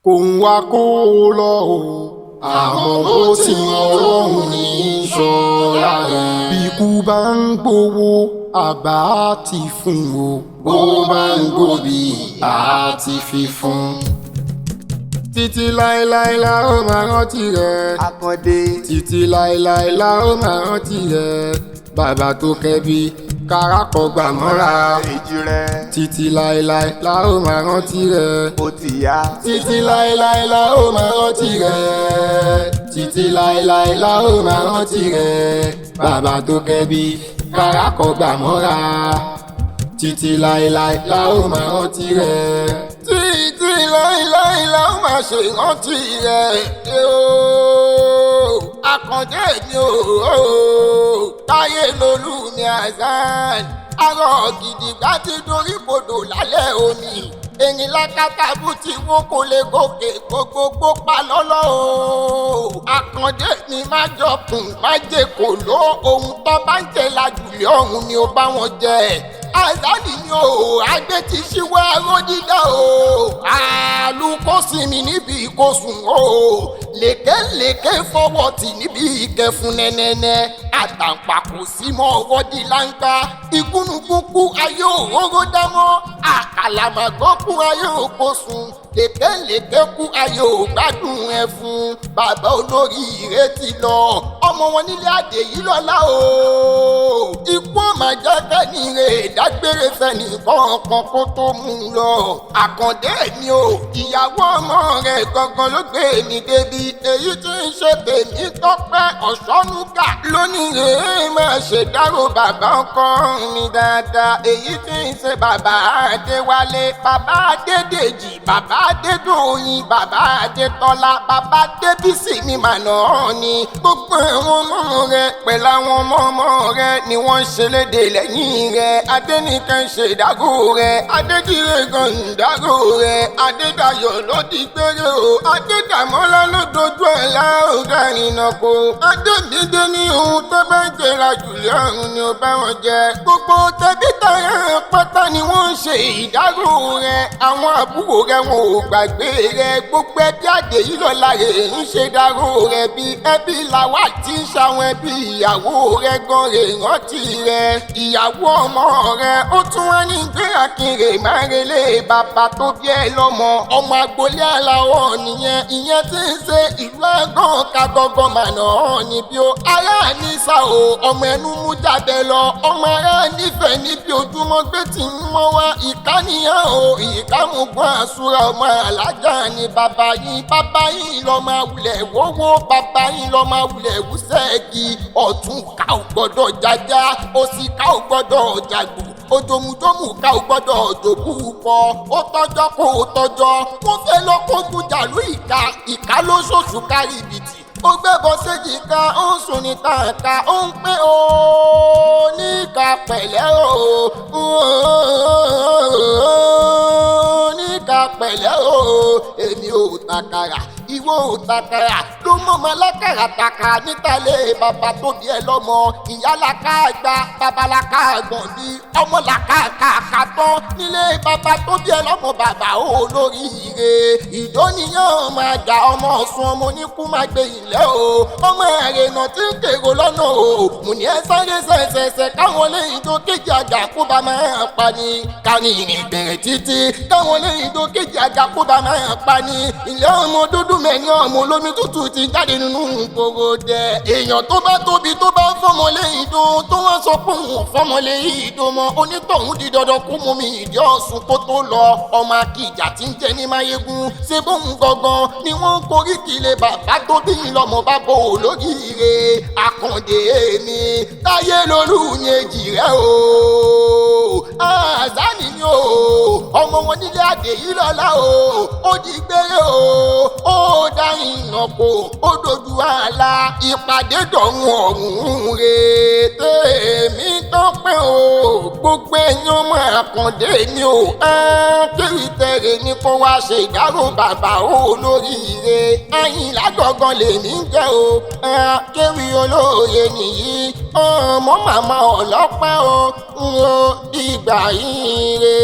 kò ń wá kó lọ o àmọ́ ó sì ọlọ́run ní ṣọ́ra rẹ̀. bí ikú bá ń gbowó àbá ti fún o bó bá ń gbòbí àti fi fún. títí láéláé la ó máa rántí rẹ̀. Akande. títí láéláé la ó máa rántí rẹ̀. bàbá tó kẹ́bí kárakọ̀ gbà mọ́ra. Èjì rẹ̀. títí láéláé la ó máa rántí rẹ̀. Ó ti yá. títí láéláé la ó máa rántí rẹ̀. títí láéláé la ó máa rántí rẹ̀. bàbá tó kẹ́bí kárakọ̀ gbà mọ́ra. títí láéláé la ó máa rántí rẹ̀. títí láéláé la ó máa ṣe rántí rẹ̀. Akande mi o Táyé lolú mi Hasan arọ gidigba ti dorí kodò lálẹ́ òní ẹ̀yìn lákàtàbù tí wọ́n kò lè gòkè gbogbogbò pa lọ́lọ́ o. Akande mi má jọkùn má jẹ kò ló ohun tó bá ń jẹ lajùlẹ̀ ọ̀hún ni ó bá wọn jẹ. Azali ni o àgbẹ̀ ti ṣíwọ́ ẹ̀rọ dídá o àlùkò sinmi níbi ìkósùn o lékèlékè fọwọ́ tì níbi ìkẹfun nẹ́nẹ́nẹ́ àtàǹpàkò sí mọ́ ọwọ́ di láńká ìgúnnugúnkú ayé òróró dámọ́ àkàlàmàgbọ́kú ayé òkósùn lékèlékè kú ayé ògbádùn ẹ̀fún bàbá olórí ìrètí lọ ọmọ wọn nílé àdè yìí lọ́la o ikú ọ̀màjẹ́kẹ́ ní ire dágbére fẹ́ni kọ̀ọ̀kan kó tó mú un lọ. Akande mi o ìyàwó ọmọ rẹ̀ gangan ló gbé mi débi èyí tí ń ṣe tèmi Tọ́pẹ́ Ọ̀ṣọ́núgà lónìí rèé máa ṣèdárò bàbá ọkọ mi dáadáa èyí tí ń ṣe bàbá Adéwálé bàbá Adédèjì bàbá Adédòyìn bàbá Adétọ́lá bàbá Débísì mi màná ni gbogbo àwọn ọmọ rẹ̀ pẹ̀lú àwọn ọmọ rẹ̀ ni wọ́n ń ṣe léde lẹ́yìn rẹ̀ Adénìkan ṣe ìdágò rẹ̀ Adédìrẹ gan ìdágò rẹ̀ Adédayọ̀ ló di gbére o Adédàmọ́lá ló dojú ẹ̀ láògá ìrìnàkò Adédìdé ní ohun tó bá ń jẹra jùlẹ̀ ọ̀run ni ó bá wọn jẹ gbogbo tẹbí tayá pátá ni wọ́n ń ṣe ìdágò rẹ̀ àwọn àbúrò rẹ̀ wọn ò gbàgbé rẹ̀ gbogbo ẹbí Àdèyí lọ́la rẹ̀ ń ṣe ìdágò rẹ̀ bí ẹbí làwa ti ń ṣàwọn ẹbí ìyàwó rẹ̀ gan rè rántí rẹ̀ ìyàwó ọmọ rẹ̀ ó tún wá ní gbérakìnrè márele bàbá tó bí ẹ lọ́mọ ọmọ agboolé aláwọ̀ nìyẹn ìyẹn tí ń ṣe ìlú ẹ̀gbọ́n kagọ́gọ́ màná níbi ó ará nísà o ọmọ ẹnu mú jáde lọ ọmọ ará nífẹ̀ẹ́ níbi ojúmọ́ gbé tí ń mọ́ wá ìkànnìyàn o ìkàmùgbọ́n àsúra ọmọ alájà ni bàbá yìí lọ́ máa wulẹ̀ wọ́wọ́ bàbá yìí lọ́ máa wulẹ̀ wúṣẹ́ẹ̀gì ọ̀tún ká ò gbọ́dọ̀ jájá òsì ká ò gbọ́dọ̀ jàgbó ojomujomu ká ò gbọ́dọ̀ òjòkú pọ̀ ó tọ́jọ́ kó o tọ́jọ́ wọ́n fẹ́ lọ kógun jàlú ìka lóṣooṣù kárí ibìtì ó gbẹ́bọ séjì ká ó ń sùn ní tàǹkà ó ń pé o níka pẹ̀lẹ́ o níka pẹ̀lẹ́ o èmi ò takara ìwọ ò takara ló mọ̀mọ́ lákàrà taka nítàlẹ́ bàbá tó bí ẹ lọ́mọ ìyá làkà àgbà bàbá làkà àgbọ̀n bí ọmọ làkà kàkà tán nílé bàbá tó bí ẹ lọ́mọ bàbá olórí ire ìdóníyàn máa jà ọmọ ọ̀sùn ọmọ oníkú máa gbé ilẹ̀ o ọmọ ẹ̀rẹ̀nà tí ń kèrò lọ́nà o mò ní ẹ sáré ṣẹ̀ṣẹ̀ṣẹ̀ káwọn lẹ́yìn tó kéjì àjà kó bá máa pa ni kárí ìrìn bẹ̀rẹ̀ títí káwọn lẹ́yìn tó kéjì àjà kó bá máa pa ni ilé ọmọ dúdú mẹ́ni ọmọ olómi tútù ti jáde nínú kòrò dẹ èèyàn tó bá tóbi tó bá fọmọ lẹ́yìn tó wọ́n sọ pé òun fọmọ lẹ́yìn tó mọ onítọ̀hún di dandan kó mú mi ìdí Ọ̀ṣun kó tó lọ ọmọ akíjà tí ń jẹ ní máyégún ṣé bóun gangan ni wọ́n ń korí kìlẹ̀ bàbá tó bí lọ́mọ bá bò lóríire Akande mi Táyé lolú ni èjì rẹ o Azali ni o ọmọ wọn nílé Àdèyí lọ́la o ó di gbére o ó dá ìnàkó ó dojú àlá ìpàdé dọ̀run ọ̀run re tèmi Tọ́pẹ́ o gbogbo ẹ̀yin ọmọ Akande mi o kéwì tẹ̀rẹ̀ ni kó wá ṣe ìdárò bàbá olóríire Àyìnlá gangan lèmi ń jẹ́ o kéwì olóye nìyí ọmọ màmá ọlọ́pẹ́ o dìgbà yìí re.